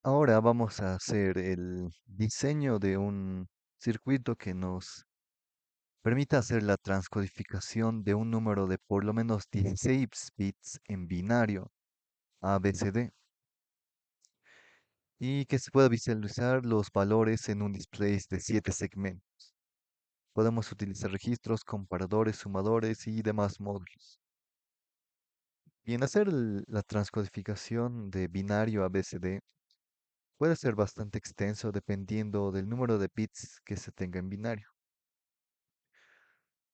Ahora vamos a hacer el diseño de un circuito que nos permita hacer la transcodificación de un número de por lo menos 16 bits en binario ABCD y que se pueda visualizar los valores en un display de 7 segmentos. Podemos utilizar registros, comparadores, sumadores y demás módulos. Bien, hacer la transcodificación de binario ABCD puede ser bastante extenso dependiendo del número de bits que se tenga en binario.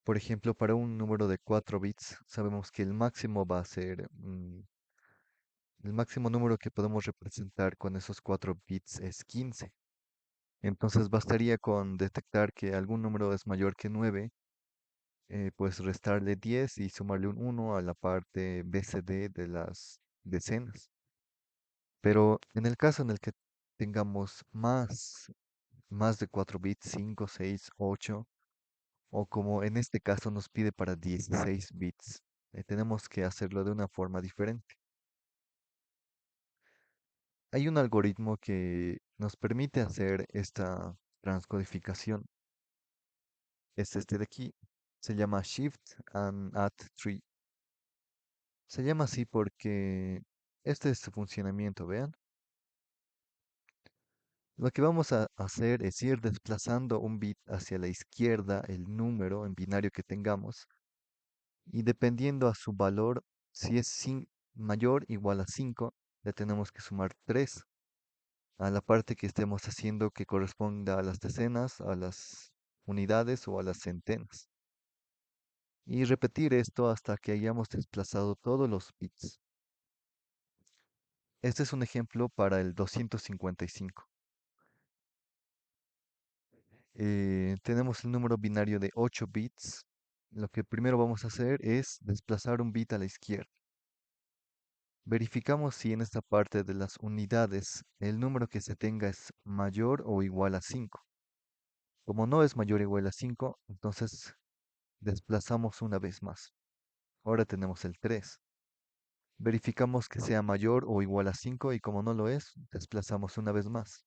Por ejemplo, para un número de 4 bits, sabemos que el máximo va a ser, el máximo número que podemos representar con esos 4 bits es 15. Entonces bastaría con detectar que algún número es mayor que 9, pues restarle 10 y sumarle un 1 a la parte BCD de las decenas. Pero en el caso en el que tengamos más de 4 bits, 5, 6, 8, o como en este caso nos pide para 16 bits, tenemos que hacerlo de una forma diferente. Hay un algoritmo que nos permite hacer esta transcodificación. Es este de aquí. Se llama Shift and Add Tree. Se llama así porque este es su funcionamiento, vean. Lo que vamos a hacer es ir desplazando un bit hacia la izquierda el número en binario que tengamos y dependiendo a su valor, si es mayor o igual a 5, le tenemos que sumar 3 a la parte que estemos haciendo que corresponda a las decenas, a las unidades o a las centenas. Y repetir esto hasta que hayamos desplazado todos los bits. Este es un ejemplo para el 255. Tenemos el número binario de 8 bits. Lo que primero vamos a hacer es desplazar un bit a la izquierda. Verificamos si en esta parte de las unidades el número que se tenga es mayor o igual a 5. Como no es mayor o igual a 5, entonces desplazamos una vez más. Ahora tenemos el 3. Verificamos que sea mayor o igual a 5 y como no lo es, desplazamos una vez más.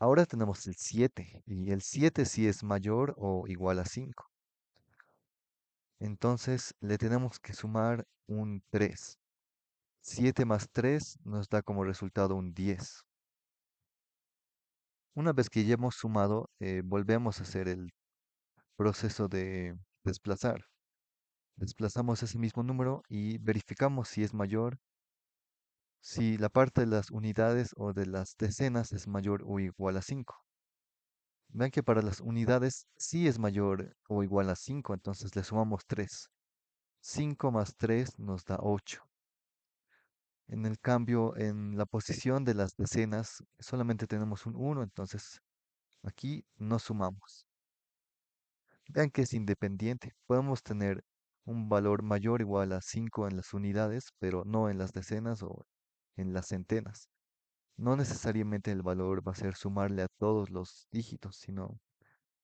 Ahora tenemos el 7 y el 7 sí es mayor o igual a 5. Entonces le tenemos que sumar un 3. 7 más 3 nos da como resultado un 10. Una vez que ya hemos sumado, volvemos a hacer el proceso de desplazar. Desplazamos ese mismo número y verificamos si es mayor, si la parte de las unidades o de las decenas es mayor o igual a 5. Vean que para las unidades sí es mayor o igual a 5, entonces le sumamos 3. 5 más 3 nos da 8. En el cambio, en la posición de las decenas solamente tenemos un 1, entonces aquí no sumamos. Vean que es independiente. Podemos tener un valor mayor o igual a 5 en las unidades, pero no en las decenas o en las centenas. No necesariamente el valor va a ser sumarle a todos los dígitos, sino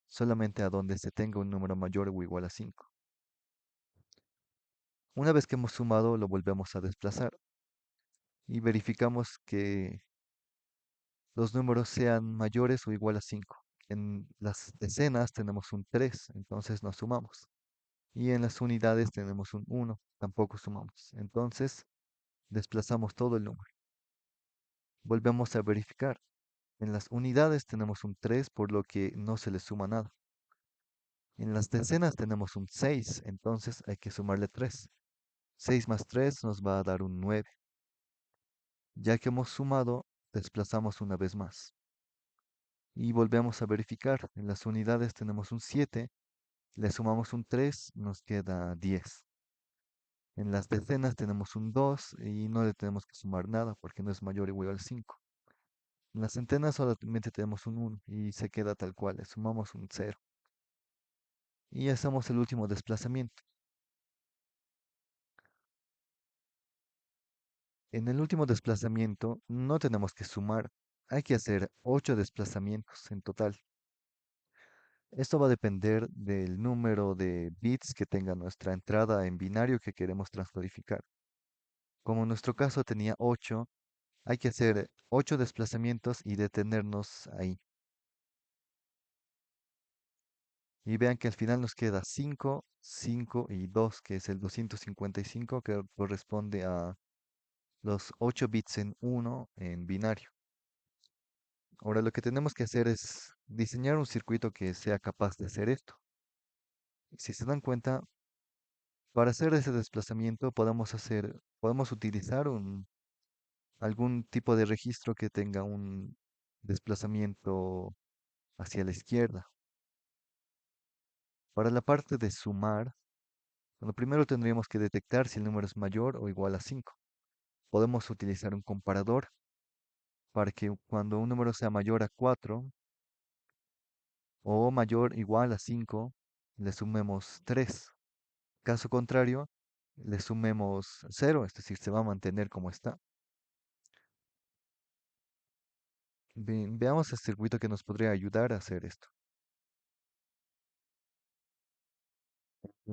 solamente a donde se tenga un número mayor o igual a 5. Una vez que hemos sumado, lo volvemos a desplazar y verificamos que los números sean mayores o igual a 5. En las decenas tenemos un 3, entonces no sumamos. Y en las unidades tenemos un 1, tampoco sumamos. Entonces desplazamos todo el número. Volvemos a verificar. En las unidades tenemos un 3, por lo que no se le suma nada. En las decenas tenemos un 6, entonces hay que sumarle 3. 6 más 3 nos va a dar un 9. Ya que hemos sumado, desplazamos una vez más. Y volvemos a verificar. En las unidades tenemos un 7, le sumamos un 3, nos queda 10. En las decenas tenemos un 2 y no le tenemos que sumar nada porque no es mayor o igual al 5. En las centenas solamente tenemos un 1 y se queda tal cual, le sumamos un 0. Y hacemos el último desplazamiento. En el último desplazamiento no tenemos que sumar, hay que hacer 8 desplazamientos en total. Esto va a depender del número de bits que tenga nuestra entrada en binario que queremos transcodificar. Como en nuestro caso tenía 8, Hay que hacer 8 desplazamientos y detenernos ahí. Y vean que al final nos queda 5, 5 y 2, que es el 255, que corresponde a los 8 bits en uno en binario. Ahora lo que tenemos que hacer es diseñar un circuito que sea capaz de hacer esto. Si se dan cuenta, para hacer ese desplazamiento podemos utilizar algún tipo de registro que tenga un desplazamiento hacia la izquierda. Para la parte de sumar, bueno, primero tendríamos que detectar si el número es mayor o igual a 5. Podemos utilizar un comparador para que cuando un número sea mayor a 4 o mayor o igual a 5, le sumemos 3. Caso contrario, le sumemos 0, es decir, se va a mantener como está. Veamos el circuito que nos podría ayudar a hacer esto.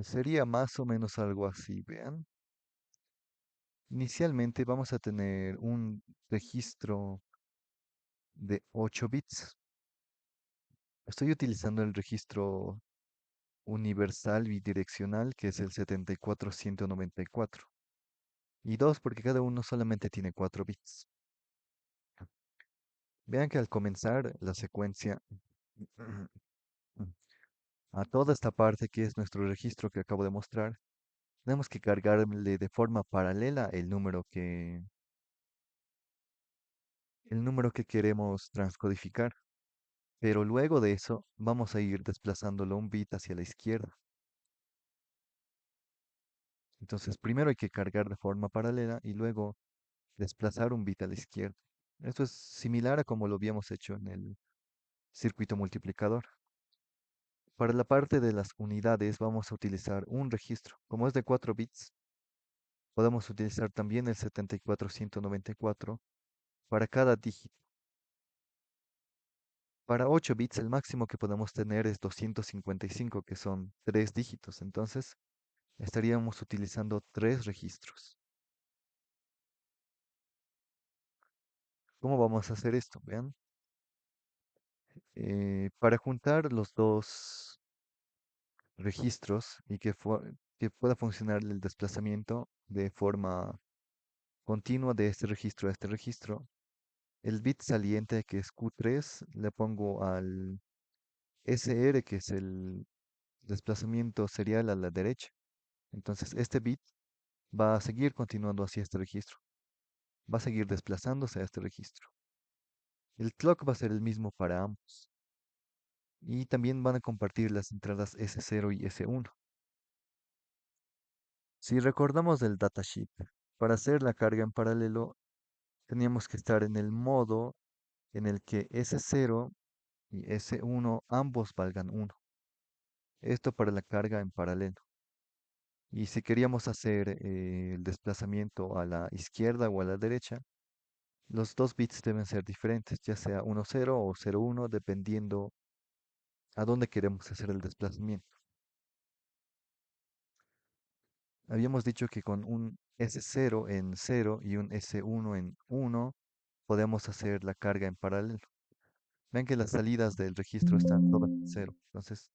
Sería más o menos algo así, vean. Inicialmente vamos a tener un registro de 8 bits. Estoy utilizando el registro universal bidireccional, que es el 74194. Y 2 porque cada uno solamente tiene 4 bits. Vean que al comenzar la secuencia, a toda esta parte que es nuestro registro que acabo de mostrar, tenemos que cargarle de forma paralela el número que queremos transcodificar. Pero luego de eso vamos a ir desplazándolo un bit hacia la izquierda. Entonces primero hay que cargar de forma paralela y luego desplazar un bit a la izquierda. Esto es similar a como lo habíamos hecho en el circuito multiplicador. Para la parte de las unidades vamos a utilizar un registro. Como es de 4 bits, podemos utilizar también el 74194 para cada dígito. Para 8 bits el máximo que podemos tener es 255, que son 3 dígitos. Entonces estaríamos utilizando 3 registros. ¿Cómo vamos a hacer esto? Vean. Para juntar los dos registros y que pueda funcionar el desplazamiento de forma continua de este registro a este registro, el bit saliente que es Q3 le pongo al SR, que es el desplazamiento serial a la derecha. Entonces este bit va a seguir continuando hacia este registro, va a seguir desplazándose a este registro. El clock va a ser el mismo para ambos. Y también van a compartir las entradas S0 y S1. Si recordamos del datasheet, para hacer la carga en paralelo teníamos que estar en el modo en el que S0 y S1 ambos valgan 1. Esto para la carga en paralelo. Y si queríamos hacer el desplazamiento a la izquierda o a la derecha, los dos bits deben ser diferentes, ya sea 1,0 o 0,1, dependiendo a dónde queremos hacer el desplazamiento. Habíamos dicho que con un S0 en 0 y un S1 en 1 podemos hacer la carga en paralelo. Ven que las salidas del registro están todas en 0. Entonces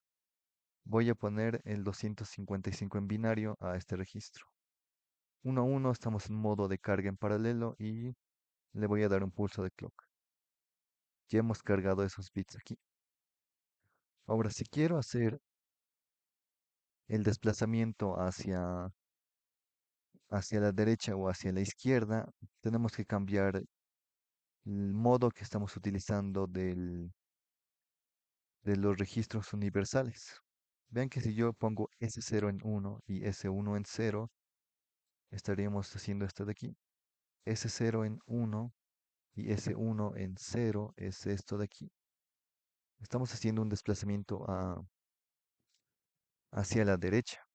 voy a poner el 255 en binario a este registro. 1 a 1 estamos en modo de carga en paralelo y le voy a dar un pulso de clock. Ya hemos cargado esos bits aquí. Ahora, si quiero hacer el desplazamiento hacia la derecha o hacia la izquierda, tenemos que cambiar el modo que estamos utilizando de los registros universales. Vean que si yo pongo S0 en 1 y S1 en 0, estaríamos haciendo esto de aquí. S0 en 1 y S1 en 0 es esto de aquí. Estamos haciendo un desplazamiento hacia la derecha.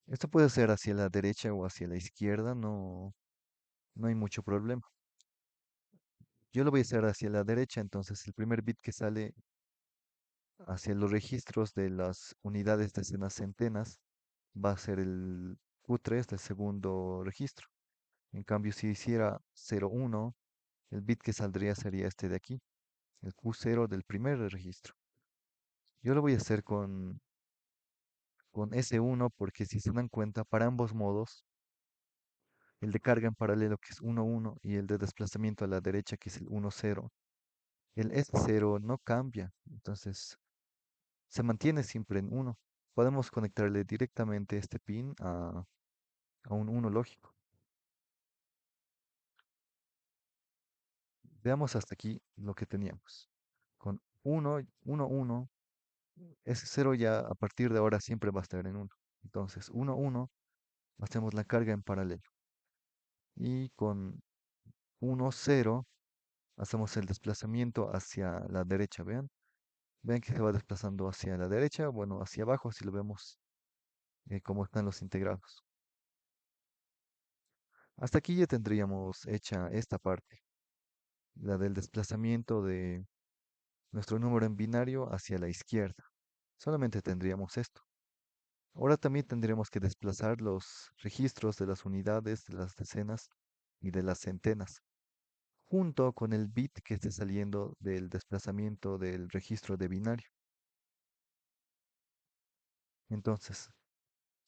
Esto puede ser hacia la derecha o hacia la izquierda, no hay mucho problema. Yo lo voy a hacer hacia la derecha, entonces el primer bit que sale hacia los registros de las unidades, decenas, centenas, va a ser el Q3 del segundo registro. En cambio, si hiciera 0, 1, el bit que saldría sería este de aquí, el Q0 del primer registro. Yo lo voy a hacer con S1 porque si se dan cuenta, para ambos modos, el de carga en paralelo que es 1, 1 y el de desplazamiento a la derecha que es el 1, 0, el S0 no cambia, entonces se mantiene siempre en 1. Podemos conectarle directamente este pin a un 1 lógico. Veamos hasta aquí lo que teníamos. Con 1, 1, 1, S0 ya a partir de ahora siempre va a estar en 1. Entonces 1, 1, hacemos la carga en paralelo. Y con 1, 0, hacemos el desplazamiento hacia la derecha, vean. Vean que se va desplazando hacia la derecha, bueno, hacia abajo, si lo vemos cómo están los integrados. Hasta aquí ya tendríamos hecha esta parte, la del desplazamiento de nuestro número en binario hacia la izquierda. Solamente tendríamos esto. Ahora también tendremos que desplazar los registros de las unidades, de las decenas y de las centenas, junto con el bit que esté saliendo del desplazamiento del registro de binario. Entonces,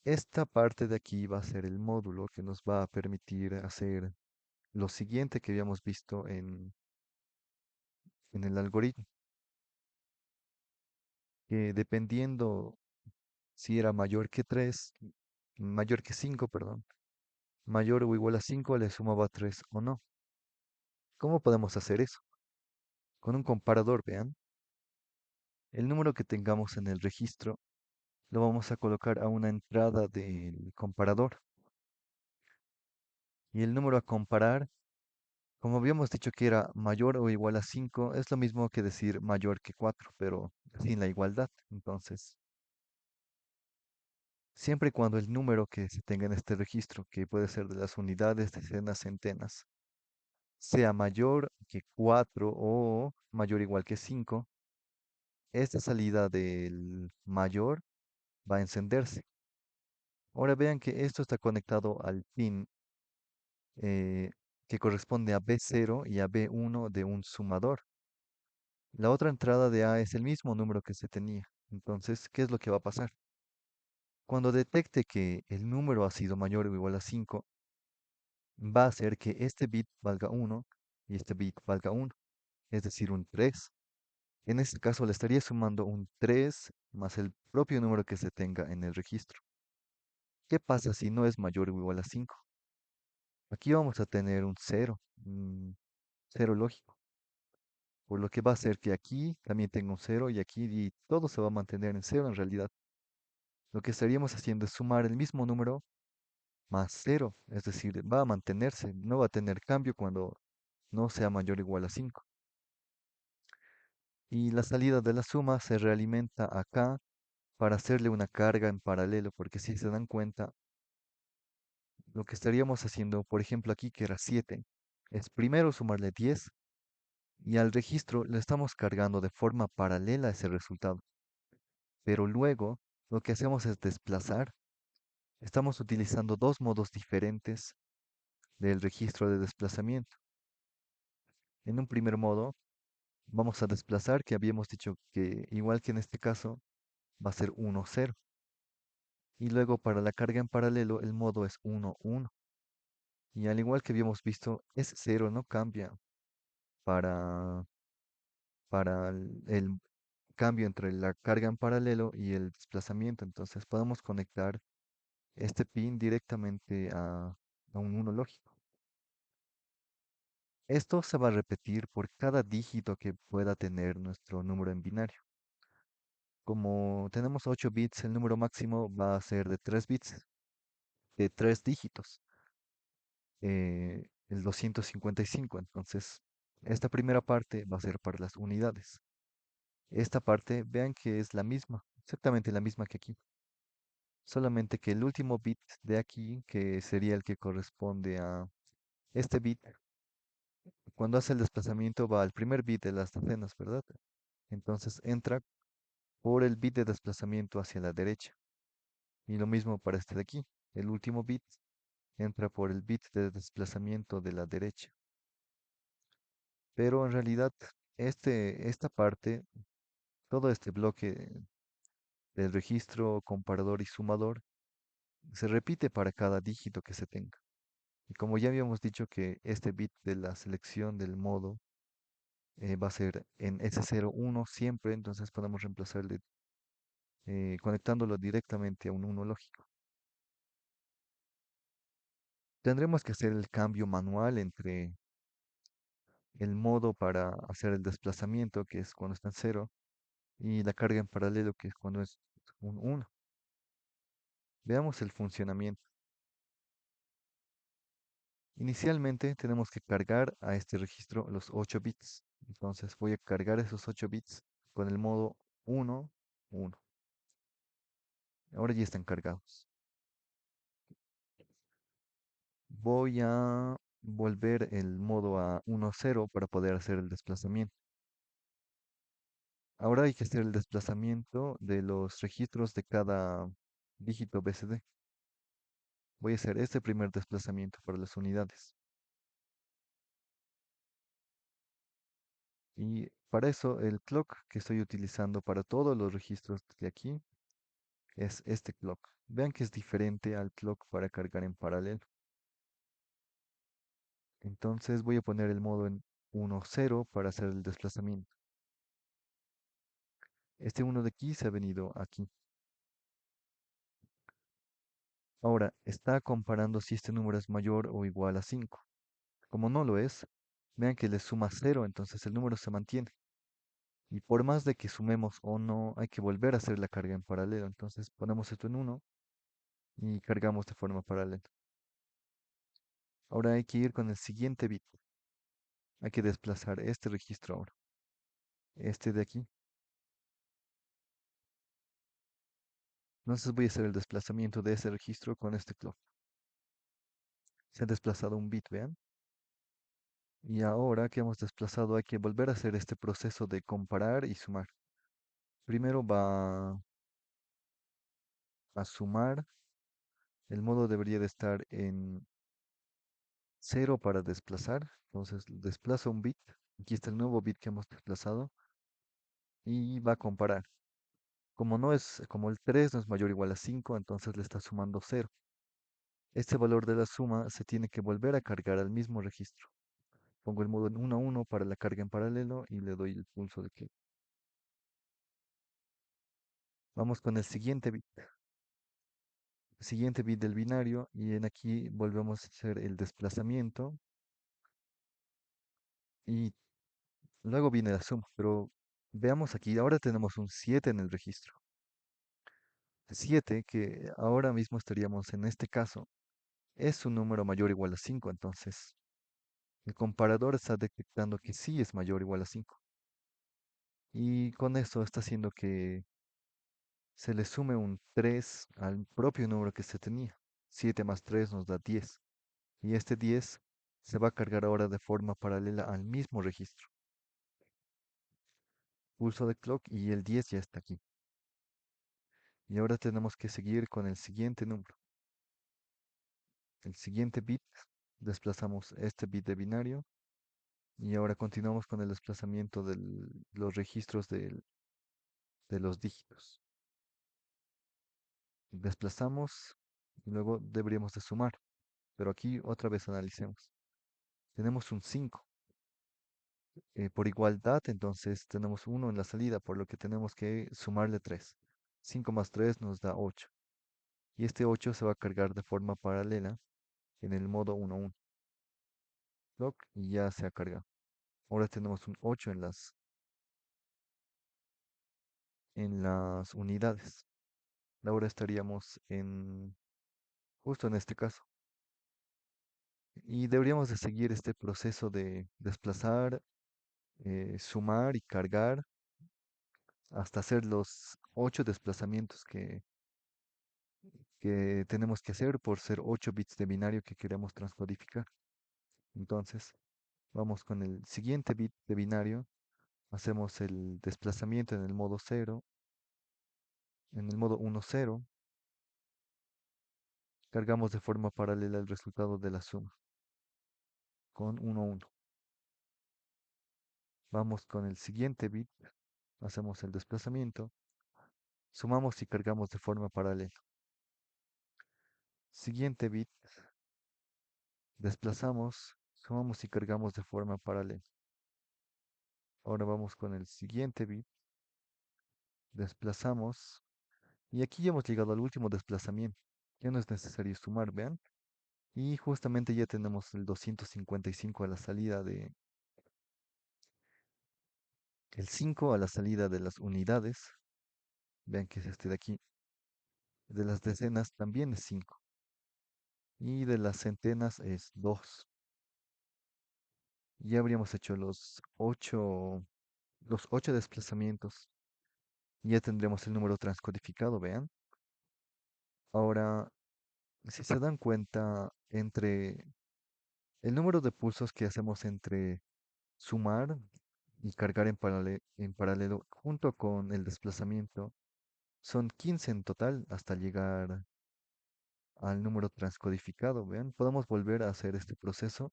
esta parte de aquí va a ser el módulo que nos va a permitir hacer lo siguiente que habíamos visto en el algoritmo, que dependiendo si era mayor que 3, mayor que 5, perdón, mayor o igual a 5 le sumaba 3 o no. ¿Cómo podemos hacer eso? Con un comparador, vean. El número que tengamos en el registro lo vamos a colocar a una entrada del comparador. Y el número a comparar, como habíamos dicho que era mayor o igual a 5, es lo mismo que decir mayor que 4, pero sin la igualdad. Entonces, siempre y cuando el número que se tenga en este registro, que puede ser de las unidades, decenas, centenas, sea mayor que 4 o mayor o igual que 5, esta salida del mayor va a encenderse. Ahora vean que esto está conectado al pin eh, que corresponde a B0 y a B1 de un sumador. La otra entrada de A es el mismo número que se tenía. Entonces, ¿qué es lo que va a pasar? Cuando detecte que el número ha sido mayor o igual a 5, va a hacer que este bit valga 1 y este bit valga 1, es decir, un 3. En este caso le estaría sumando un 3 más el propio número que se tenga en el registro. ¿Qué pasa si no es mayor o igual a 5? Aquí vamos a tener un 0, un 0 lógico, por lo que va a hacer que aquí también tenga un 0 y aquí y todo se va a mantener en 0 en realidad. Lo que estaríamos haciendo es sumar el mismo número más 0, es decir, va a mantenerse, no va a tener cambio cuando no sea mayor o igual a 5. Y la salida de la suma se realimenta acá para hacerle una carga en paralelo, porque si se dan cuenta, lo que estaríamos haciendo, por ejemplo aquí que era 7, es primero sumarle 10 y al registro le estamos cargando de forma paralela ese resultado. Pero luego lo que hacemos es desplazar. Estamos utilizando dos modos diferentes del registro de desplazamiento. En un primer modo vamos a desplazar, que habíamos dicho que igual que en este caso va a ser 1, 0. Y luego para la carga en paralelo el modo es 1, 1. Y al igual que habíamos visto, ese 0 no cambia para, para el cambio entre la carga en paralelo y el desplazamiento. Entonces podemos conectar este pin directamente a un 1 lógico. Esto se va a repetir por cada dígito que pueda tener nuestro número en binario. Como tenemos 8 bits, el número máximo va a ser de 3 bits, de 3 dígitos, el 255. Entonces, esta primera parte va a ser para las unidades. Esta parte, vean que es la misma, exactamente la misma que aquí. Solamente que el último bit de aquí, que sería el que corresponde a este bit, cuando hace el desplazamiento va al primer bit de las decenas, ¿verdad? Entonces entra por el bit de desplazamiento hacia la derecha. Y lo mismo para este de aquí, el último bit entra por el bit de desplazamiento de la derecha. Pero en realidad, esta parte, todo este bloque del registro, comparador y sumador, se repite para cada dígito que se tenga. Y como ya habíamos dicho que este bit de la selección del modo va a ser en S01 siempre, entonces podemos reemplazarle conectándolo directamente a un 1 lógico. Tendremos que hacer el cambio manual entre el modo para hacer el desplazamiento, que es cuando está en 0, y la carga en paralelo, que es cuando es un 1. Veamos el funcionamiento. Inicialmente tenemos que cargar a este registro los 8 bits. Entonces voy a cargar esos 8 bits con el modo 1, 1. Ahora ya están cargados. Voy a volver el modo a 1, 0 para poder hacer el desplazamiento. Ahora hay que hacer el desplazamiento de los registros de cada dígito BCD. Voy a hacer este primer desplazamiento para las unidades. Y para eso el clock que estoy utilizando para todos los registros de aquí es este clock. Vean que es diferente al clock para cargar en paralelo. Entonces voy a poner el modo en 1, 0 para hacer el desplazamiento. Este 1 de aquí se ha venido aquí. Ahora, está comparando si este número es mayor o igual a 5. Como no lo es, vean que le suma 0, entonces el número se mantiene. Y por más de que sumemos o no, hay que volver a hacer la carga en paralelo. Entonces ponemos esto en 1 y cargamos de forma paralela. Ahora hay que ir con el siguiente bit. Hay que desplazar este registro ahora. Este de aquí. Entonces voy a hacer el desplazamiento de ese registro con este clock. Se ha desplazado un bit, vean. Y ahora que hemos desplazado hay que volver a hacer este proceso de comparar y sumar. Primero va a sumar. El modo debería de estar en 0 para desplazar. Entonces desplaza un bit. Aquí está el nuevo bit que hemos desplazado. Y va a comparar. Como el 3 no es mayor o igual a 5, entonces le está sumando 0. Este valor de la suma se tiene que volver a cargar al mismo registro. Pongo el modo en 1 a 1 para la carga en paralelo y le doy el pulso de clic. Vamos con el siguiente bit del binario y en aquí volvemos a hacer el desplazamiento y luego viene la suma. Pero veamos aquí, ahora tenemos un 7 en el registro. 7 que ahora mismo estaríamos en este caso es un número mayor o igual a 5, entonces el comparador está detectando que sí es mayor o igual a 5. Y con esto está haciendo que se le sume un 3 al propio número que se tenía. 7 más 3 nos da 10. Y este 10 se va a cargar ahora de forma paralela al mismo registro. Pulso de clock y el 10 ya está aquí. Y ahora tenemos que seguir con el siguiente número. El siguiente bit, desplazamos este bit de binario y ahora continuamos con el desplazamiento de los registros de los dígitos. Desplazamos y luego deberíamos de sumar. Pero aquí otra vez analicemos. Tenemos un 5. Por igualdad, entonces tenemos 1 en la salida, por lo que tenemos que sumarle 3. 5 más 3 nos da 8. Y este 8 se va a cargar de forma paralela en el modo 1, 1. Clock y ya se ha cargado. Ahora tenemos un 8 en las unidades. Ahora estaríamos justo en este caso. Y deberíamos de seguir este proceso de desplazar, sumar y cargar hasta hacer los 8 desplazamientos que tenemos que hacer por ser 8 bits de binario que queremos transcodificar. Entonces, vamos con el siguiente bit de binario, hacemos el desplazamiento en el modo 0, en el modo 1, 0, cargamos de forma paralela el resultado de la suma con 1, 1. Vamos con el siguiente bit, hacemos el desplazamiento, sumamos y cargamos de forma paralela. Siguiente bit, desplazamos, sumamos y cargamos de forma paralela. Ahora vamos con el siguiente bit, desplazamos y aquí ya hemos llegado al último desplazamiento. Ya no es necesario sumar, vean. Y justamente ya tenemos el 255 a la salida el 5 a la salida de las unidades. Vean que es este de aquí. De las decenas también es 5. Y de las centenas es 2. Ya habríamos hecho los ocho desplazamientos. Ya tendremos el número transcodificado, vean. Ahora, si se dan cuenta, entre el número de pulsos que hacemos entre sumar y cargar en paralelo junto con el desplazamiento, son 15 en total hasta llegar al número transcodificado. Vean, podemos volver a hacer este proceso,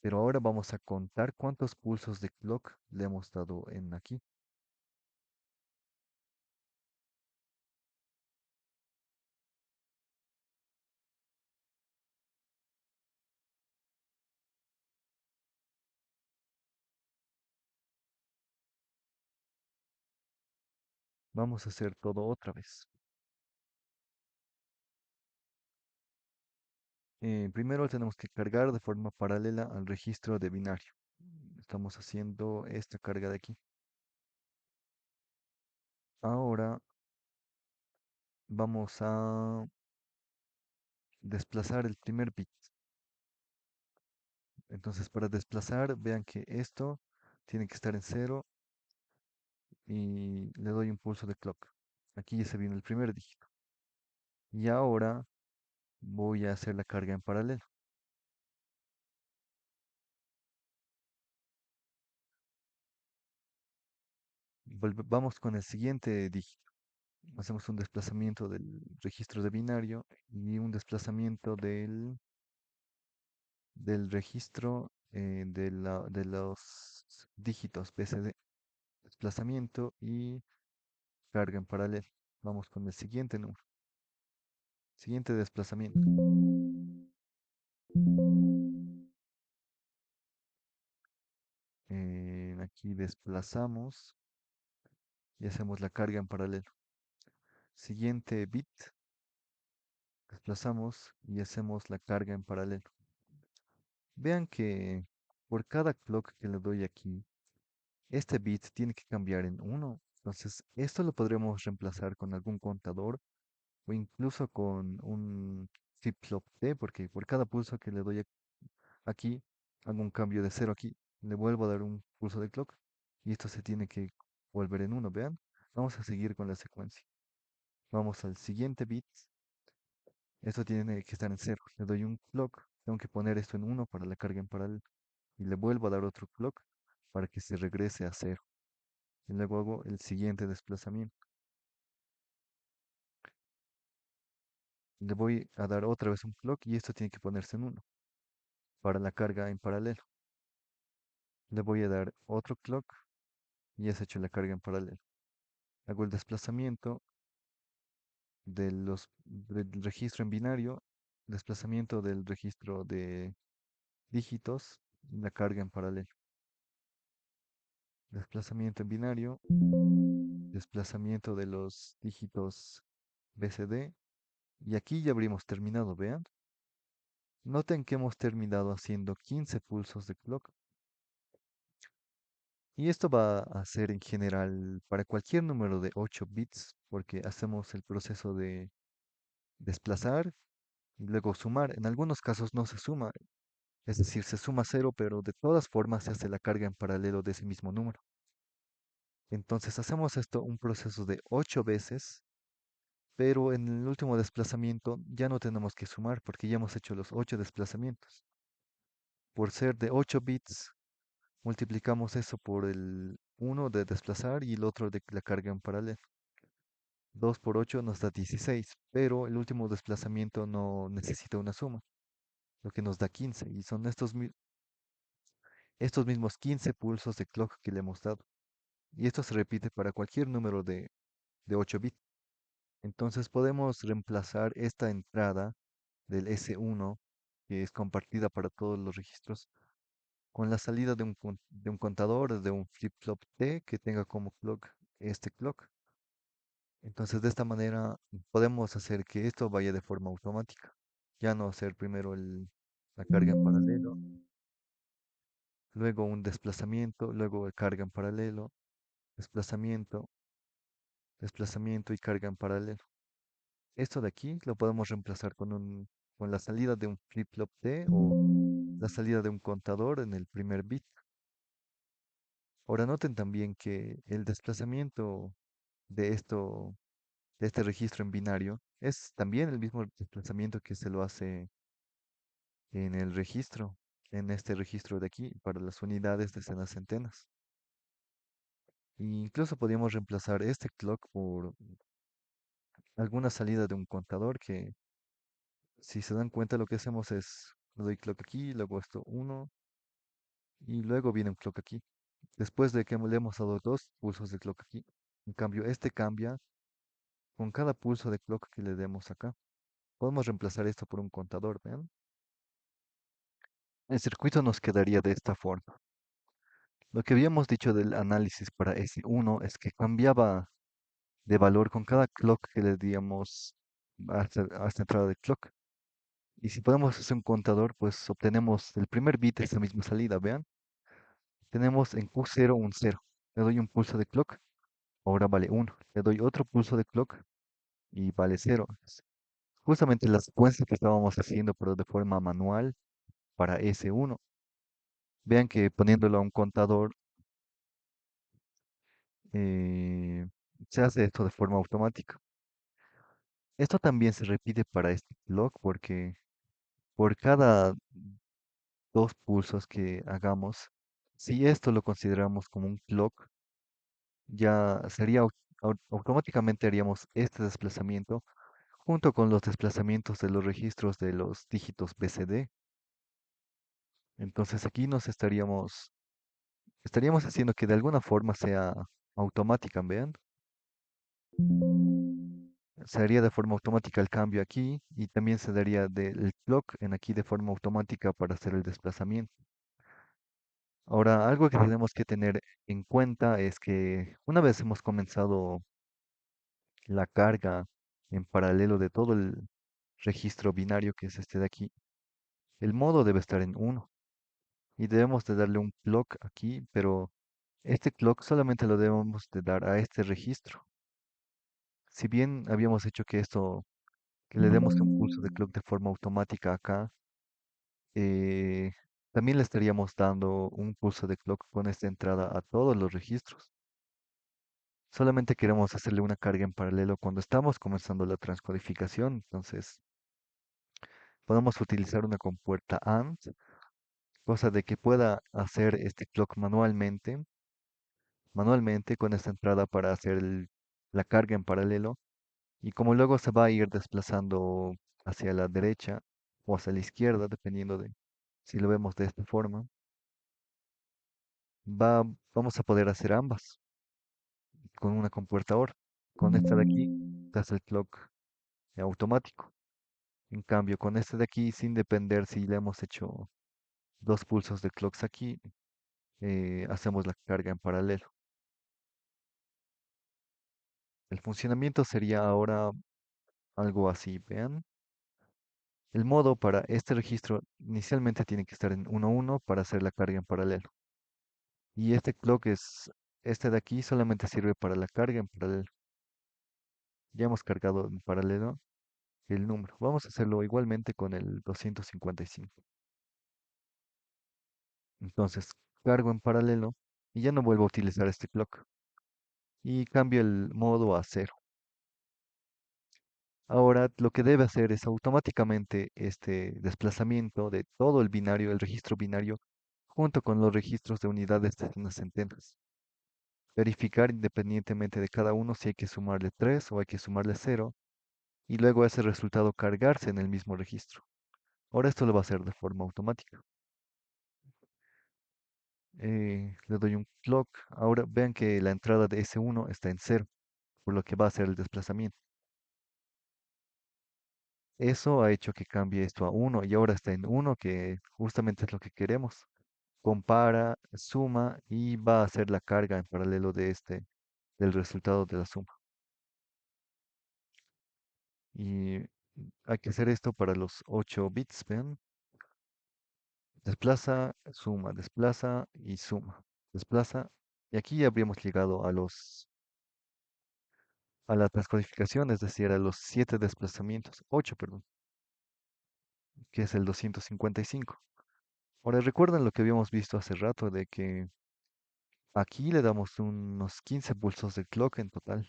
pero ahora vamos a contar cuántos pulsos de clock le hemos dado en aquí. Vamos a hacer todo otra vez. Primero tenemos que cargar de forma paralela al registro de binario. Estamos haciendo esta carga de aquí. Ahora vamos a desplazar el primer bit. Entonces, para desplazar, vean que esto tiene que estar en cero y le doy un pulso de clock. Aquí ya se vino el primer dígito. Y ahora voy a hacer la carga en paralelo. Vamos con el siguiente dígito. Hacemos un desplazamiento del registro de binario y un desplazamiento del registro de los dígitos BCD. Desplazamiento y carga en paralelo. Vamos con el siguiente número. Siguiente desplazamiento. Aquí desplazamos y hacemos la carga en paralelo. Siguiente bit, desplazamos y hacemos la carga en paralelo. Vean que por cada clock que le doy aquí, este bit tiene que cambiar en 1. Entonces, esto lo podremos reemplazar con algún contador o incluso con un flip-flop T, porque por cada pulso que le doy aquí, hago un cambio de 0 aquí, le vuelvo a dar un pulso de clock y esto se tiene que volver en 1. Vean, vamos a seguir con la secuencia. Vamos al siguiente bit. Esto tiene que estar en 0. Le doy un clock. Tengo que poner esto en 1 para la carga en paralelo. Y le vuelvo a dar otro clock para que se regrese a 0. Y luego hago el siguiente desplazamiento. Le voy a dar otra vez un clock y esto tiene que ponerse en 1 para la carga en paralelo. Le voy a dar otro clock y ya se ha hecho la carga en paralelo. Hago el desplazamiento del registro en binario, desplazamiento del registro de dígitos y la carga en paralelo. Desplazamiento en binario, desplazamiento de los dígitos BCD. Y aquí ya habríamos terminado, vean. Noten que hemos terminado haciendo 15 pulsos de clock. Y esto va a ser en general para cualquier número de 8 bits, porque hacemos el proceso de desplazar y luego sumar. En algunos casos no se suma, es decir, se suma cero, pero de todas formas se hace la carga en paralelo de ese mismo número. Entonces hacemos esto un proceso de 8 veces, pero en el último desplazamiento ya no tenemos que sumar porque ya hemos hecho los 8 desplazamientos. Por ser de 8 bits, multiplicamos eso por el uno de desplazar y el otro de la carga en paralelo. 2 por 8 nos da 16, pero el último desplazamiento no necesita una suma, lo que nos da 15, y son estos mismos 15 pulsos de clock que le hemos dado. Y esto se repite para cualquier número de 8 bits. Entonces podemos reemplazar esta entrada del S1, que es compartida para todos los registros, con la salida de un contador, de un flip-flop T que tenga como clock este clock. Entonces de esta manera podemos hacer que esto vaya de forma automática. Ya no hacer primero la carga en paralelo, luego un desplazamiento, luego carga en paralelo, desplazamiento, desplazamiento y carga en paralelo. Esto de aquí lo podemos reemplazar con la salida de un flip-flop T o la salida de un contador en el primer bit. Ahora noten también que el desplazamiento de de este registro en binario es también el mismo desplazamiento que se lo hace en el registro, en este registro de aquí, para las unidades, decenas, centenas. Incluso podríamos reemplazar este clock por alguna salida de un contador que, si se dan cuenta, lo que hacemos es, le doy clock aquí, luego esto uno, y luego viene un clock aquí. Después de que le hemos dado dos pulsos de clock aquí. En cambio, este cambia con cada pulso de clock que le demos acá. Podemos reemplazar esto por un contador, ¿vean? El circuito nos quedaría de esta forma. Lo que habíamos dicho del análisis para S1 es que cambiaba de valor con cada clock que le díamos a esta entrada de clock. Y si podemos hacer un contador, pues obtenemos el primer bit de esta misma salida, vean. Tenemos en Q0 un 0. Le doy un pulso de clock, ahora vale 1. Le doy otro pulso de clock y vale 0. Es justamente la secuencia que estábamos haciendo, pero de forma manual para S1. Vean que poniéndolo a un contador, eh, se hace esto de forma automática. Esto también se repite para este clock porque por cada dos pulsos que hagamos, si esto lo consideramos como un clock, ya sería automáticamente haríamos este desplazamiento junto con los desplazamientos de los registros de los dígitos BCD. Entonces aquí estaríamos haciendo que de alguna forma sea automática, vean. Se haría de forma automática el cambio aquí y también se daría del clock en aquí de forma automática para hacer el desplazamiento. Ahora, algo que tenemos que tener en cuenta es que una vez hemos comenzado la carga en paralelo de todo el registro binario que es este de aquí, el modo debe estar en uno y debemos de darle un clock aquí, pero este clock solamente lo debemos de dar a este registro. Si bien habíamos hecho que le demos un pulso de clock de forma automática acá, eh, también le estaríamos dando un pulso de clock con esta entrada a todos los registros. Solamente queremos hacerle una carga en paralelo cuando estamos comenzando la transcodificación. Entonces, podemos utilizar una compuerta AND, cosa de que pueda hacer este clock manualmente con esta entrada para hacer la carga en paralelo. Y como luego se va a ir desplazando hacia la derecha o hacia la izquierda, dependiendo de si lo vemos de esta forma, vamos a poder hacer ambas con una compuerta OR. Con esta de aquí, se hace el clock automático. En cambio, con este de aquí, sin depender si le hemos hecho dos pulsos de clocks aquí, hacemos la carga en paralelo. El funcionamiento sería ahora algo así, vean. El modo para este registro inicialmente tiene que estar en 1.1 para hacer la carga en paralelo. Y este clock este de aquí solamente sirve para la carga en paralelo. Ya hemos cargado en paralelo el número. Vamos a hacerlo igualmente con el 255. Entonces, cargo en paralelo y ya no vuelvo a utilizar este clock. Y cambio el modo a cero. Ahora lo que debe hacer es automáticamente este desplazamiento de todo el binario, el registro binario, junto con los registros de unidades, decenas, centenas. verificar independientemente de cada uno si hay que sumarle 3 o hay que sumarle 0 y luego ese resultado cargarse en el mismo registro. Ahora esto lo va a hacer de forma automática. Le doy un clock. Ahora vean que la entrada de S1 está en 0, por lo que va a hacer el desplazamiento. Eso ha hecho que cambie esto a 1 y ahora está en 1, que justamente es lo que queremos. Compara, suma y va a hacer la carga en paralelo de del resultado de la suma. Y hay que hacer esto para los 8 bits, vean. Desplaza, suma, desplaza y suma. Desplaza. Y aquí ya habríamos llegado a la transcodificación, es decir, a los 7 desplazamientos, 8, perdón, que es el 255. Ahora recuerdan lo que habíamos visto hace rato de que aquí le damos unos 15 pulsos de clock en total.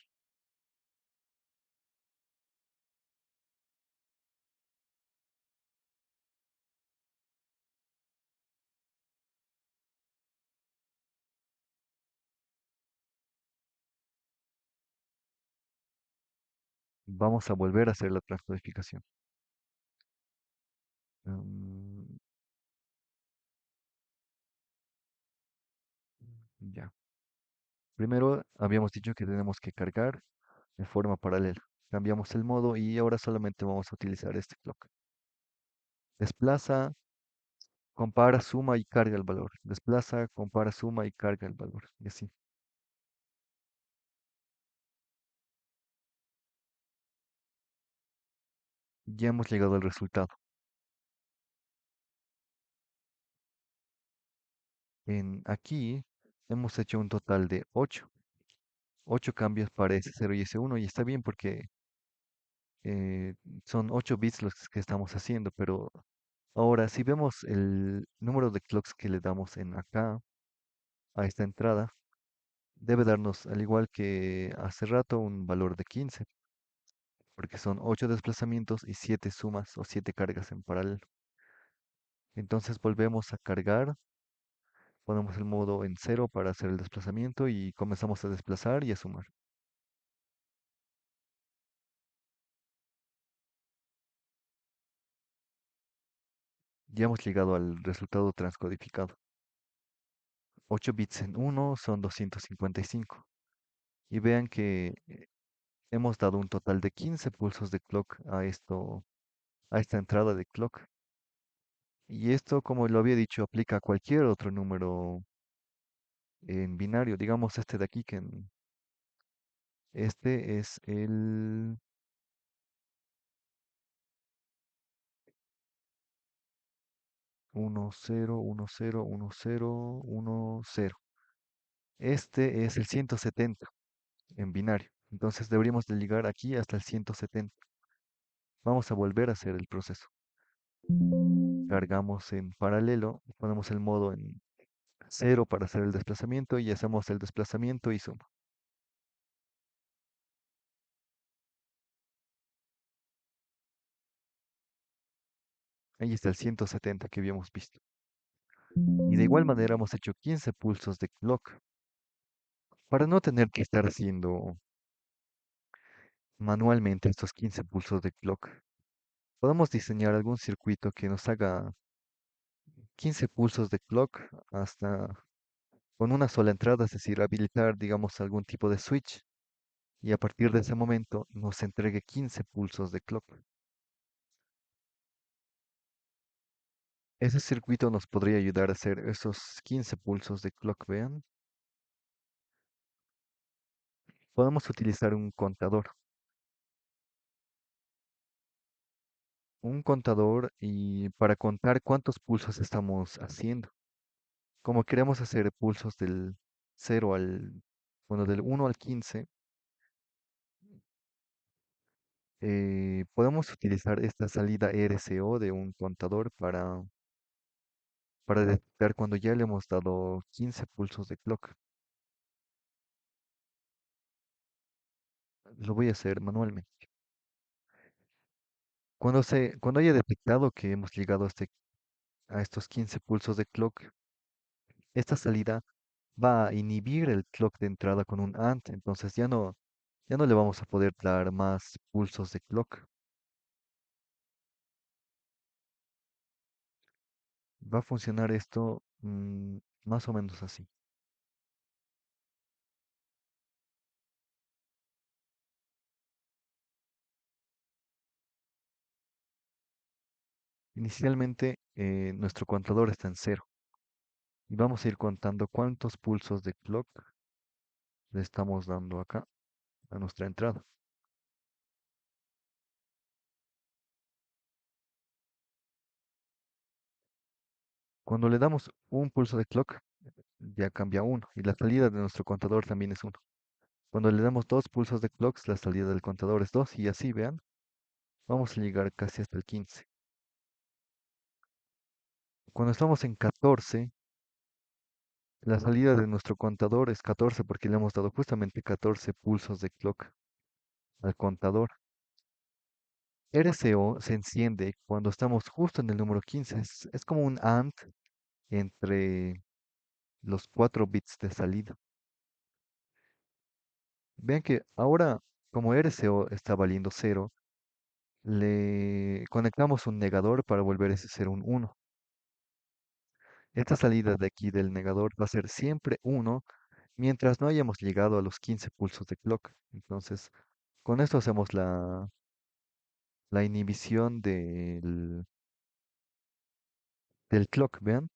Vamos a volver a hacer la transcodificación. Mm, ya. Primero habíamos dicho que tenemos que cargar de forma paralela. Cambiamos el modo y ahora solamente vamos a utilizar este clock. Desplaza, compara, suma y carga el valor. Desplaza, compara, suma y carga el valor. Y así. Ya hemos llegado al resultado. Aquí hemos hecho un total de 8. 8 cambios para S0 y S1 y está bien porque eh, son 8 bits los que estamos haciendo, pero ahora si vemos el número de clocks que le damos en acá, a esta entrada, debe darnos, al igual que hace rato, un valor de 15, porque son 8 desplazamientos y 7 sumas o 7 cargas en paralelo. Entonces volvemos a cargar, ponemos el modo en 0 para hacer el desplazamiento y comenzamos a desplazar y a sumar. Ya hemos llegado al resultado transcodificado. 8 bits en uno son 255. Y vean que hemos dado un total de 15 pulsos de clock a esta entrada de clock. Y esto, como lo había dicho, aplica a cualquier otro número en binario. Digamos este de aquí, este es el 10101010. Este es el 170 en binario. Entonces deberíamos de llegar aquí hasta el 170. Vamos a volver a hacer el proceso. Cargamos en paralelo, ponemos el modo en 0 para hacer el desplazamiento y hacemos el desplazamiento y suma. Ahí está el 170 que habíamos visto. Y de igual manera hemos hecho 15 pulsos de clock para no tener que estar haciendo manualmente estos 15 pulsos de clock. Podemos diseñar algún circuito que nos haga 15 pulsos de clock hasta con una sola entrada, es decir, habilitar, digamos, algún tipo de switch y a partir de ese momento nos entregue 15 pulsos de clock. Ese circuito nos podría ayudar a hacer esos 15 pulsos de clock, vean. Podemos utilizar un contador y para contar cuántos pulsos estamos haciendo. Como queremos hacer pulsos del 0 bueno, del 1 al 15, podemos utilizar esta salida RCO de un contador para detectar cuando ya le hemos dado 15 pulsos de clock. Lo voy a hacer manualmente. Cuando haya detectado que hemos llegado a estos 15 pulsos de clock, esta salida va a inhibir el clock de entrada con un AND, entonces ya no le vamos a poder dar más pulsos de clock. Va a funcionar esto más o menos así. Inicialmente nuestro contador está en cero y vamos a ir contando cuántos pulsos de clock le estamos dando acá a nuestra entrada. Cuando le damos un pulso de clock, ya cambia uno y la salida de nuestro contador también es uno. Cuando le damos dos pulsos de clocks, la salida del contador es 2 y así, vean, vamos a llegar casi hasta el 15. Cuando estamos en 14, la salida de nuestro contador es 14 porque le hemos dado justamente 14 pulsos de clock al contador. RCO se enciende cuando estamos justo en el número 15. Es como un AND entre los 4 bits de salida. Vean que ahora, como RCO está valiendo cero, le conectamos un negador para volver ese ser un 1. Esta salida de aquí del negador va a ser siempre uno mientras no hayamos llegado a los 15 pulsos de clock. Entonces, con esto hacemos la inhibición del clock, vean.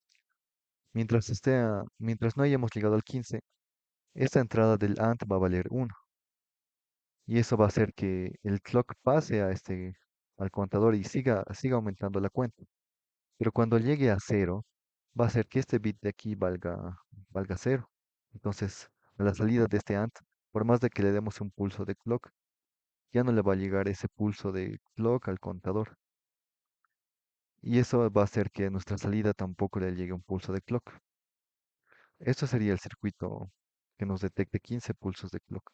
Mientras no hayamos llegado al 15, esta entrada del AND va a valer uno. Y eso va a hacer que el clock pase al contador y siga aumentando la cuenta. Pero cuando llegue a cero, va a hacer que este bit de aquí valga cero. Entonces, a la salida de este AND, por más de que le demos un pulso de clock, ya no le va a llegar ese pulso de clock al contador. Y eso va a hacer que a nuestra salida tampoco le llegue un pulso de clock. Esto sería el circuito que nos detecte 15 pulsos de clock.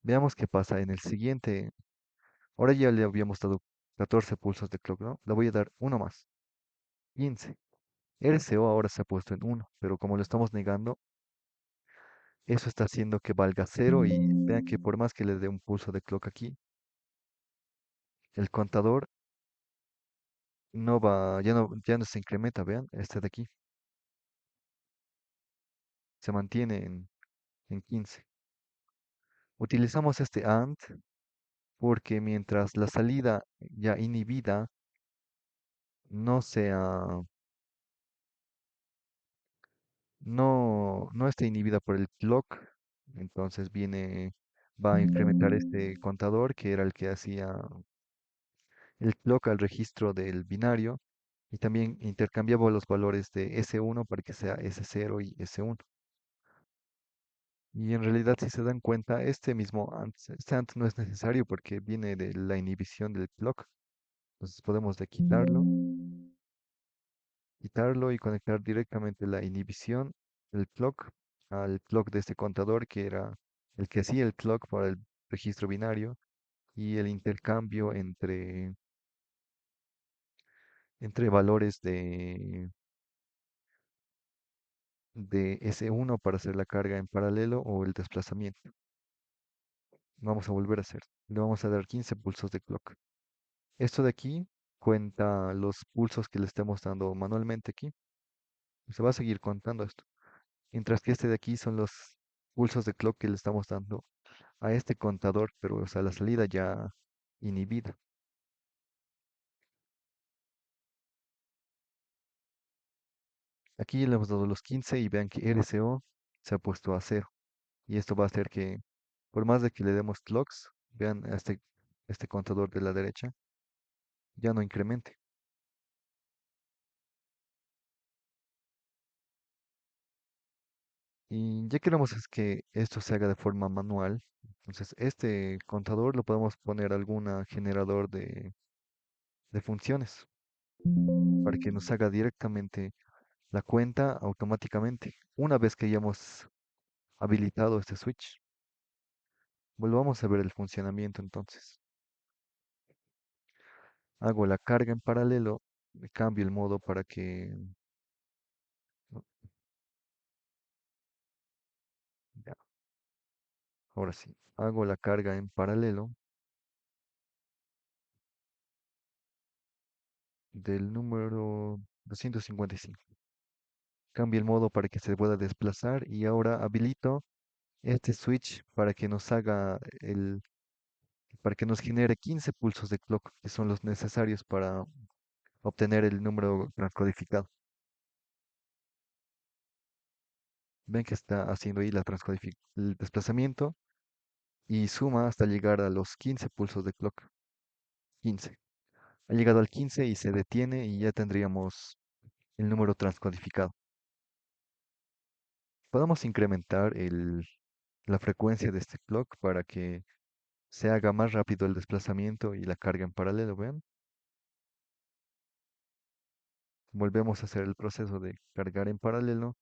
Veamos qué pasa en el siguiente. Ahora ya le habíamos dado 14 pulsos de clock, ¿no? Le voy a dar uno más, 15. RCO ahora se ha puesto en uno, pero como lo estamos negando, eso está haciendo que valga cero y vean que por más que le dé un pulso de clock aquí, el contador ya no se incrementa, vean, este de aquí se mantiene en 15. Utilizamos este AND porque mientras la salida ya inhibida no sea, no esté inhibida por el clock, entonces va a incrementar este contador que era el que hacía el clock al registro del binario y también intercambiaba los valores de S1 para que sea S0 y S1. Y en realidad, si se dan cuenta, este AND no es necesario porque viene de la inhibición del clock. Entonces podemos quitarlo y conectar directamente la inhibición del clock al clock de este contador que era el que hacía el clock para el registro binario y el intercambio entre valores de S1 para hacer la carga en paralelo o el desplazamiento. Vamos a volver a hacer. Le vamos a dar 15 pulsos de clock. Esto de aquí cuenta los pulsos que le estemos dando manualmente aquí. Se va a seguir contando esto. Mientras que este de aquí son los pulsos de clock que le estamos dando a este contador, pero o sea, la salida ya inhibida. Aquí le hemos dado los 15 y vean que RCO se ha puesto a cero. Y esto va a hacer que, por más de que le demos clocks, vean a este contador de la derecha, ya no incremente. Y ya queremos es que esto se haga de forma manual. Entonces, este contador lo podemos poner algún generador de funciones para que nos haga directamente la cuenta automáticamente. Una vez que hayamos habilitado este switch, volvamos a ver el funcionamiento entonces. Hago la carga en paralelo, cambio el modo para que Ahora sí, hago la carga en paralelo del número 255. Cambio el modo para que se pueda desplazar y ahora habilito este switch para que nos para que nos genere 15 pulsos de clock, que son los necesarios para obtener el número transcodificado. Ven que está haciendo ahí el desplazamiento y suma hasta llegar a los 15 pulsos de clock. 15. Ha llegado al 15 y se detiene y ya tendríamos el número transcodificado. Podemos incrementar la frecuencia de este clock para que se haga más rápido el desplazamiento y la carga en paralelo. Vean, volvemos a hacer el proceso de cargar en paralelo.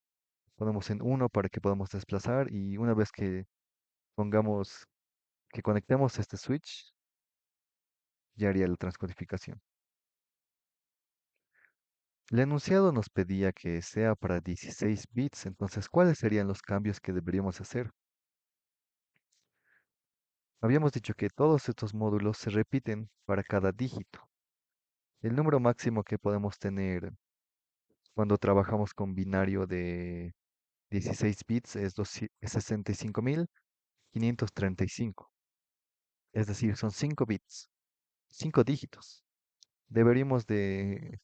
Ponemos en uno para que podamos desplazar y una vez que pongamos, que conectemos este switch, ya haría la transcodificación. El enunciado nos pedía que sea para 16 bits, entonces, ¿cuáles serían los cambios que deberíamos hacer? Habíamos dicho que todos estos módulos se repiten para cada dígito. El número máximo que podemos tener cuando trabajamos con binario de 16 bits es 65.535. Es decir, son 5 bits, 5 dígitos. Deberíamos de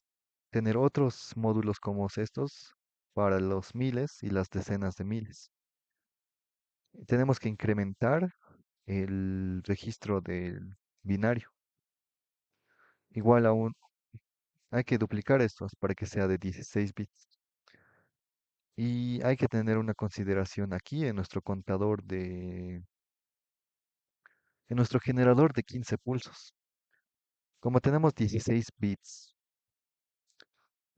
tener otros módulos como estos para los miles y las decenas de miles. Tenemos que incrementar el registro del binario. Igual aún hay que duplicar estos para que sea de 16 bits. Y hay que tener una consideración aquí en nuestro en nuestro generador de 15 pulsos. Como tenemos 16 bits,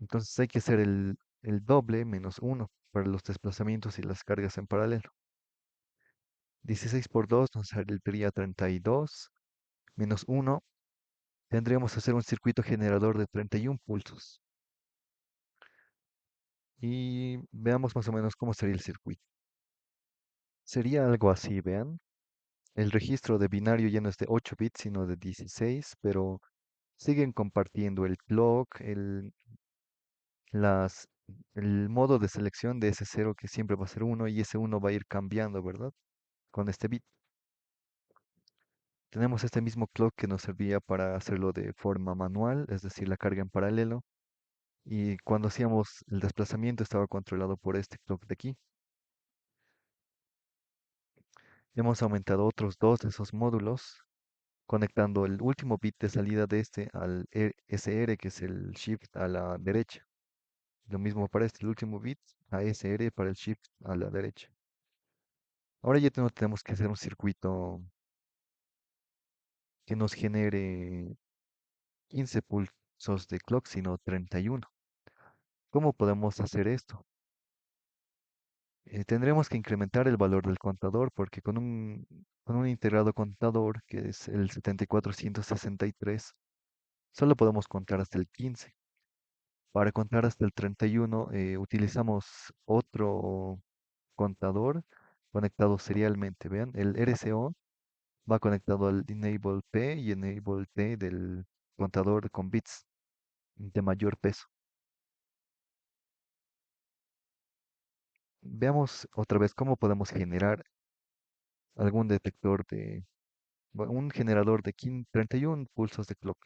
entonces hay que hacer el doble menos uno para los desplazamientos y las cargas en paralelo. 16 por 2 nos saldría 32 menos uno. Tendríamos que hacer un circuito generador de 31 pulsos. Y veamos más o menos cómo sería el circuito. Sería algo así, vean. El registro de binario ya no es de 8 bits, sino de 16, pero siguen compartiendo el clock, las, el modo de selección de ese cero que siempre va a ser uno y ese uno va a ir cambiando, ¿verdad? Con este bit. Tenemos este mismo clock que nos servía para hacerlo de forma manual, es decir, la carga en paralelo. Y cuando hacíamos el desplazamiento estaba controlado por este clock de aquí. Hemos aumentado otros dos de esos módulos, conectando el último bit de salida de este al SR, que es el shift a la derecha. Lo mismo para este, el último bit a SR para el shift a la derecha. Ahora ya no tenemos que hacer un circuito que nos genere 15 pulsos de clock, sino 31. ¿Cómo podemos hacer esto? Tendremos que incrementar el valor del contador porque con un integrado contador, que es el 7463, solo podemos contar hasta el 15. Para contar hasta el 31 utilizamos otro contador conectado serialmente. Vean, el RCO va conectado al Enable P y Enable T del contador con bits de mayor peso. Veamos otra vez cómo podemos generar algún detector un generador de 31 pulsos de clock.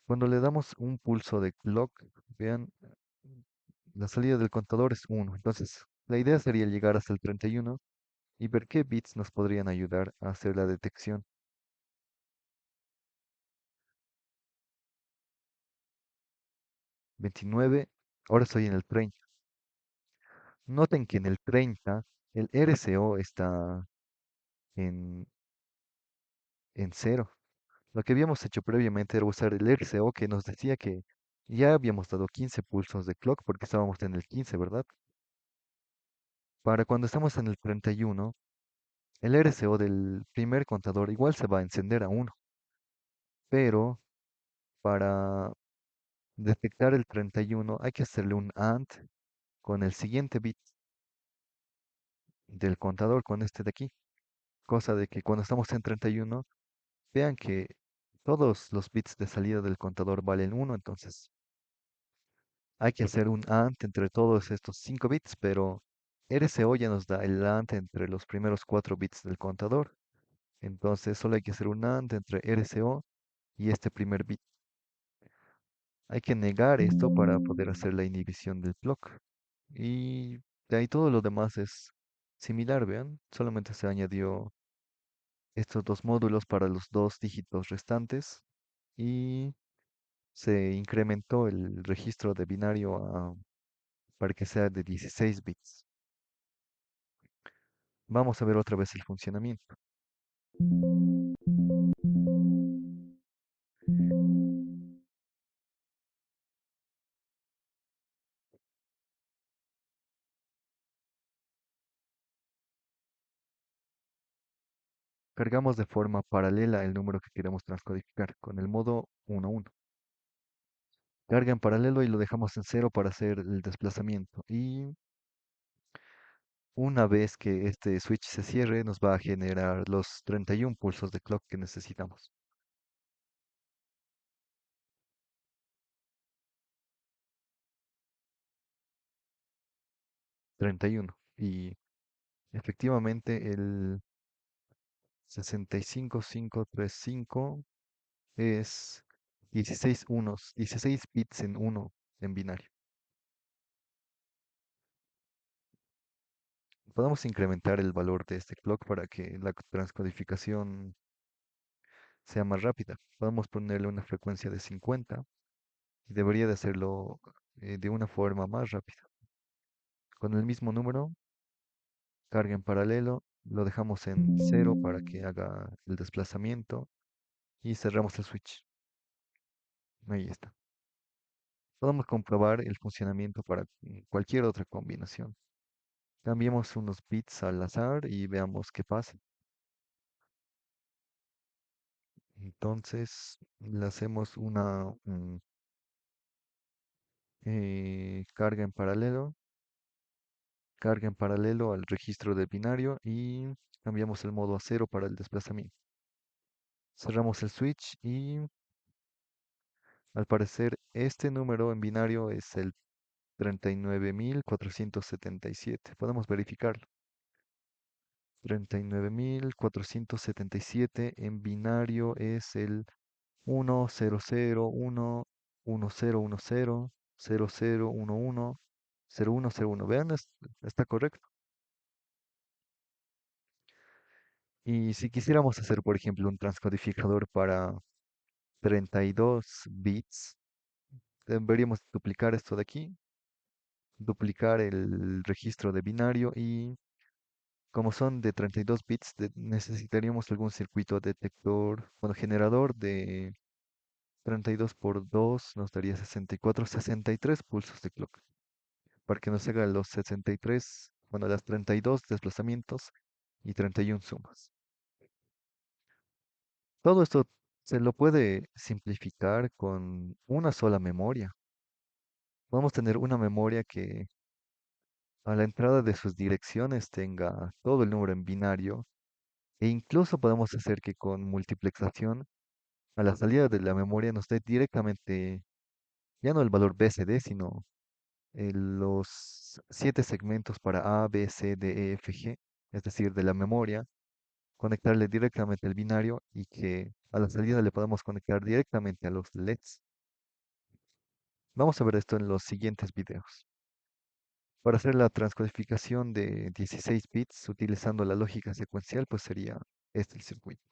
Cuando le damos un pulso de clock, vean, la salida del contador es 1. Entonces, la idea sería llegar hasta el 31 y ver qué bits nos podrían ayudar a hacer la detección. 29, ahora estoy en el 30. Noten que en el 30 el RCO está en, en 0. Lo que habíamos hecho previamente era usar el RCO que nos decía que ya habíamos dado 15 pulsos de clock porque estábamos en el 15, ¿verdad? Para cuando estamos en el 31, el RCO del primer contador igual se va a encender a 1, pero para detectar el 31 hay que hacerle un AND con el siguiente bit. del contador con este de aquí, cosa de que cuando estamos en 31 vean que todos los bits de salida del contador valen uno. Entonces hay que hacer un AND entre todos estos 5 bits, pero RSO ya nos da el AND entre los primeros 4 bits del contador. Entonces solo hay que hacer un AND entre RSO y este primer bit. Hay que negar esto para poder hacer la inhibición del clock. Y de ahí todo lo demás es similar, vean. Solamente se añadió estos dos módulos para los dos dígitos restantes y se incrementó el registro de binario para que sea de 16 bits. Vamos a ver otra vez el funcionamiento. Cargamos de forma paralela el número que queremos transcodificar con el modo 1-1. Carga en paralelo y lo dejamos en cero para hacer el desplazamiento. Y una vez que este switch se cierre, nos va a generar los 31 pulsos de clock que necesitamos. 31. Y efectivamente el 65535 es 16 unos, 16 bits en uno en binario. Podemos incrementar el valor de este clock para que la transcodificación sea más rápida. Podemos ponerle una frecuencia de 50 y debería de hacerlo de una forma más rápida. Con el mismo número, carga en paralelo, lo dejamos en cero para que haga el desplazamiento y cerramos el switch. Ahí está. Podemos comprobar el funcionamiento para cualquier otra combinación. Cambiemos unos bits al azar y veamos qué pasa. Entonces, le hacemos una carga en paralelo al registro de binario y cambiamos el modo a cero para el desplazamiento. Cerramos el switch y al parecer este número en binario es el 39.477. Podemos verificarlo. 39.477 en binario es el 100111010001101. Vean, está correcto. Y si quisiéramos hacer, por ejemplo, un transcodificador para 32 bits, deberíamos duplicar esto de aquí, duplicar el registro de binario y como son de 32 bits, necesitaríamos algún circuito detector, bueno, generador de 32 por 2 nos daría 64, 63 pulsos de clock para que nos haga los 63, bueno, las 32 desplazamientos y 31 sumas. Todo esto se lo puede simplificar con una sola memoria. Podemos tener una memoria que a la entrada de sus direcciones tenga todo el número en binario e incluso podemos hacer que con multiplexación a la salida de la memoria nos dé directamente ya no el valor BCD, sino los 7 segmentos para A, B, C, D, E, F, G, es decir, de la memoria, conectarle directamente al binario y que a la salida le podamos conectar directamente a los LEDs. Vamos a ver esto en los siguientes videos. Para hacer la transcodificación de 16 bits utilizando la lógica secuencial, pues sería este el circuito.